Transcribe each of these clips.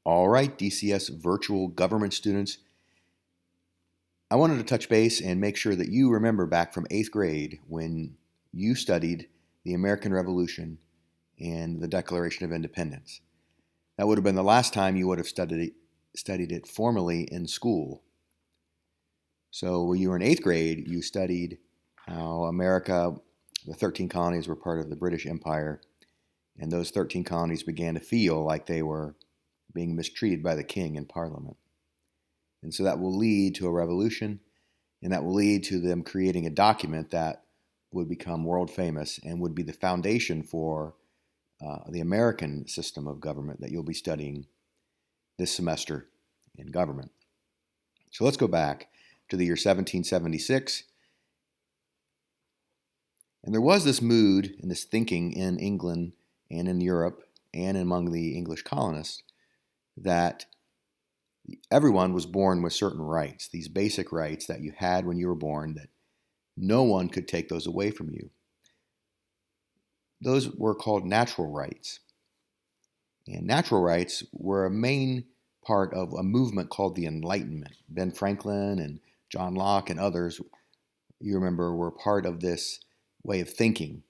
All right, DCS virtual government students, I wanted to touch base and make sure that you remember back from 8th grade when you studied the American Revolution and the Declaration of Independence. That would have been the last time you would have studied it formally in school. So when you were in 8th grade, you studied how America, the 13 colonies were part of the British Empire, and those 13 colonies began to feel like they were being mistreated by the king and parliament. And so that will lead to a revolution, and that will lead to them creating a document that would become world famous and would be the foundation for the American system of government that you'll be studying this semester in government. So let's go back to the year 1776. And there was this mood and this thinking in England and in Europe and among the English colonists that everyone was born with certain rights, these basic rights that you had when you were born, that no one could take those away from you. Those were called natural rights. And natural rights were a main part of a movement called the Enlightenment. Ben Franklin and John Locke and others, you remember, were part of this way of thinking.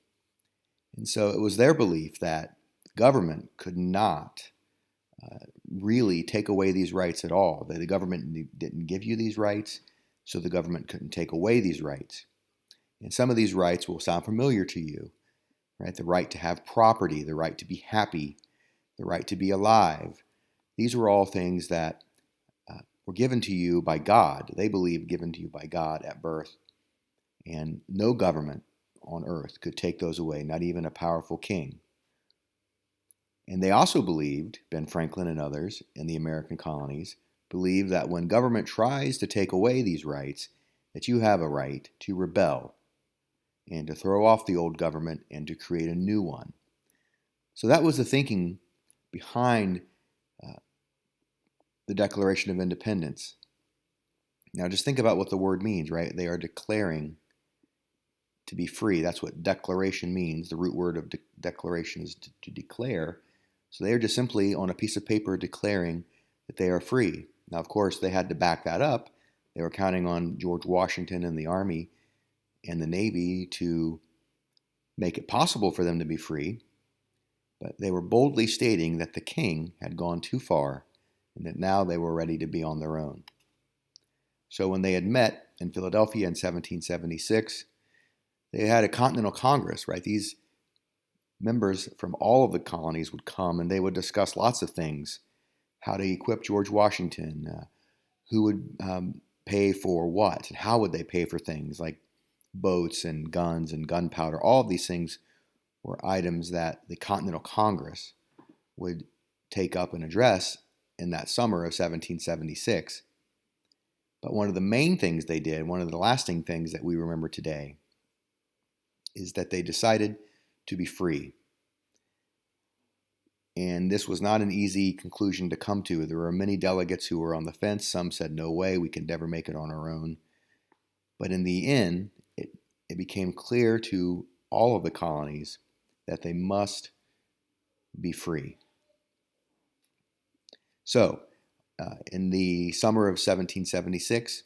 And so it was their belief that government could not really take away these rights at all. The government didn't give you these rights, so the government couldn't take away these rights. And some of these rights will sound familiar to you, right? The right to have property, the right to be happy, the right to be alive. These were all things that were given to you by God. They believed given to you by God at birth. And no government on earth could take those away, not even a powerful king. And they also believed, Ben Franklin and others in the American colonies, believed that when government tries to take away these rights, that you have a right to rebel and to throw off the old government and to create a new one. So that was the thinking behind the Declaration of Independence. Now just think about what the word means, right? They are declaring to be free. That's what declaration means. The root word of declaration is to declare. So they are just simply on a piece of paper declaring that they are free. Now, of course, they had to back that up. They were counting on George Washington and the Army and the Navy to make it possible for them to be free. But they were boldly stating that the king had gone too far and that now they were ready to be on their own. So when they had met in Philadelphia in 1776, they had a Continental Congress, right? These members from all of the colonies would come and they would discuss lots of things. How to equip George Washington, who would pay for what, and how would they pay for things like boats and guns and gunpowder. All of these things were items that the Continental Congress would take up and address in that summer of 1776. But one of the main things they did, one of the lasting things that we remember today, is that they decided to be free. And this was not an easy conclusion to come to. There were many delegates who were on the fence. Some said, no way, we can never make it on our own. But in the end, it became clear to all of the colonies that they must be free. So, in the summer of 1776,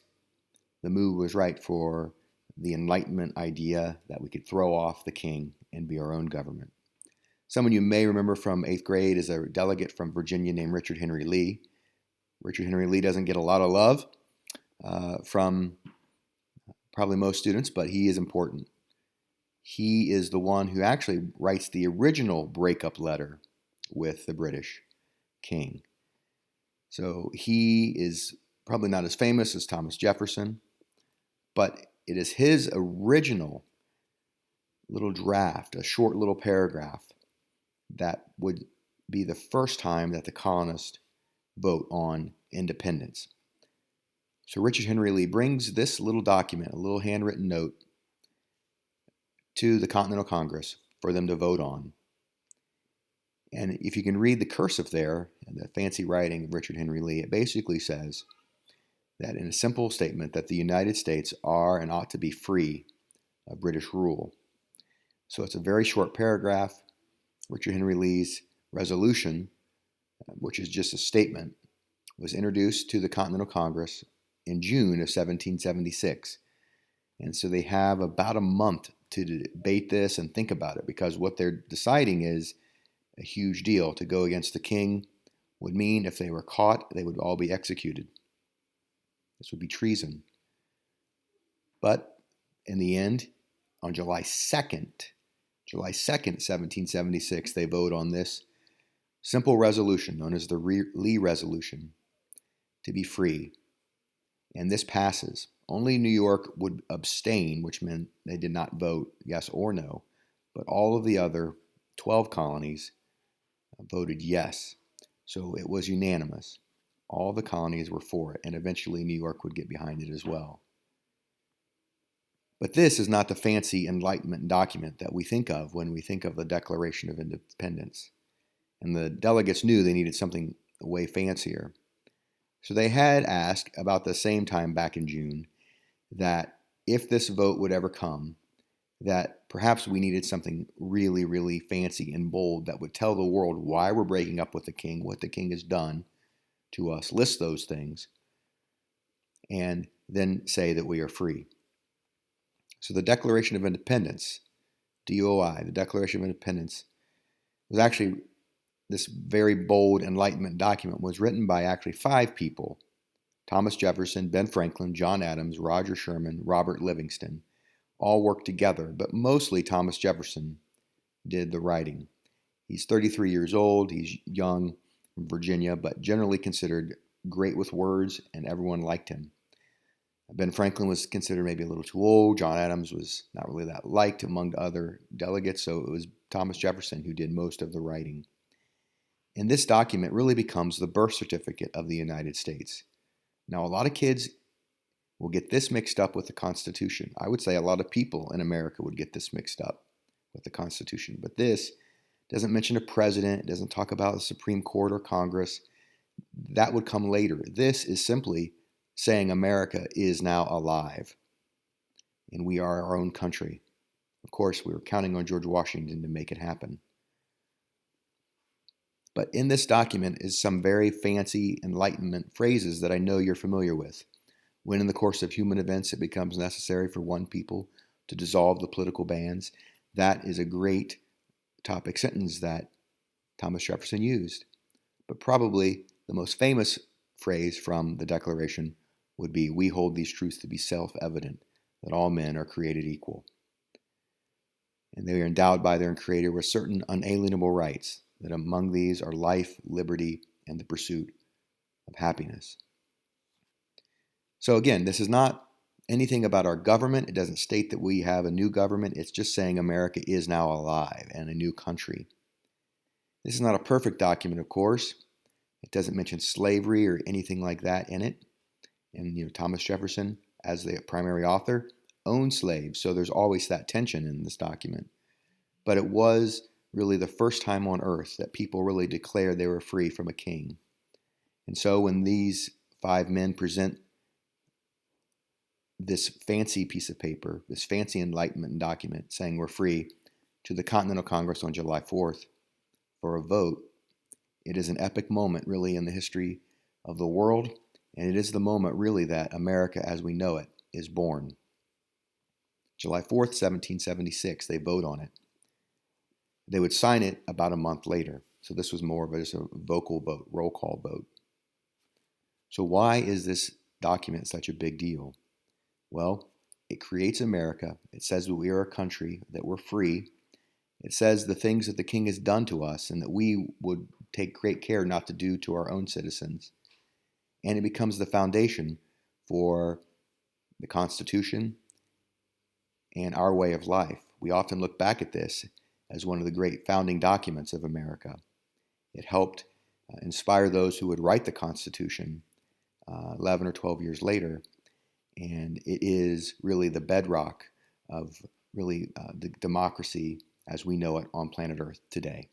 the move was right for the Enlightenment idea that we could throw off the king and be our own government. Someone you may remember from 8th grade is a delegate from Virginia named Richard Henry Lee. Richard Henry Lee doesn't get a lot of love from probably most students, but he is important. He is the one who actually writes the original breakup letter with the British king. So he is probably not as famous as Thomas Jefferson, but it is his original little draft, a short little paragraph, that would be the first time that the colonists vote on independence. So Richard Henry Lee brings this little document, a little handwritten note, to the Continental Congress for them to vote on. And if you can read the cursive there, and the fancy writing of Richard Henry Lee, it basically says that in a simple statement that the United States are and ought to be free of British rule. So it's a very short paragraph. Richard Henry Lee's resolution which is just a statement, was introduced to the Continental Congress in June of 1776. And so they have about a month to debate this and think about it, because what they're deciding is a huge deal. To go against the king would mean if they were caught, they would all be executed. This would be treason. But in the end, on July 2nd, 1776, they vote on this simple resolution known as the Lee Resolution to be free. And this passes. Only New York would abstain, which meant they did not vote yes or no. But all of the other 12 colonies voted yes. So it was unanimous. All the colonies were for it, and eventually New York would get behind it as well. But this is not the fancy Enlightenment document that we think of when we think of the Declaration of Independence. And the delegates knew they needed something way fancier. So they had asked about the same time back in June that if this vote would ever come, that perhaps we needed something really, really fancy and bold that would tell the world why we're breaking up with the king, what the king has done to us, list those things, and then say that we are free. So the Declaration of Independence, DOI, the Declaration of Independence, was actually, this very bold Enlightenment document was written by actually 5 people: Thomas Jefferson, Ben Franklin, John Adams, Roger Sherman, Robert Livingston. All worked together, but mostly Thomas Jefferson did the writing. He's 33 years old, he's young, from Virginia, but generally considered great with words, and everyone liked him. Ben Franklin was considered maybe a little too old. John Adams was not really that liked among the other delegates, so it was Thomas Jefferson who did most of the writing. And this document really becomes the birth certificate of the United States. Now, a lot of kids will get this mixed up with the Constitution. I would say a lot of people in America would get this mixed up with the Constitution. But this doesn't mention a president. It doesn't talk about the Supreme Court or Congress. That would come later. This is simply saying America is now alive, and we are our own country. Of course, we were counting on George Washington to make it happen. But in this document is some very fancy Enlightenment phrases that I know you're familiar with. When in the course of human events it becomes necessary for one people to dissolve the political bands, that is a great topic sentence that Thomas Jefferson used. But probably the most famous phrase from the Declaration would be, "We hold these truths to be self-evident, that all men are created equal." And they are endowed by their Creator with certain unalienable rights, that among these are life, liberty, and the pursuit of happiness. So again, this is not anything about our government. It doesn't state that we have a new government. It's just saying America is now alive and a new country. This is not a perfect document, of course. It doesn't mention slavery or anything like that in it. And Thomas Jefferson, as the primary author, owned slaves, so there's always that tension in this document. But it was really the first time on earth that people really declared they were free from a king. And so when these 5 men present this fancy piece of paper, this fancy Enlightenment document saying we're free, to the Continental Congress on July 4th for a vote, it is an epic moment really in the history of the world, and it is the moment really that America as we know it is born. July 4th, 1776, they vote on it. They would sign it about a month later. So this was more of just a vocal vote, roll call vote. So why is this document such a big deal? Well, it creates America. It says that we are a country, that we're free. It says the things that the king has done to us and that we would take great care not to do to our own citizens. And it becomes the foundation for the Constitution and our way of life. We often look back at this as one of the great founding documents of America. It helped inspire those who would write the Constitution 11 or 12 years later, and it is really the bedrock of really the democracy as we know it on planet Earth today.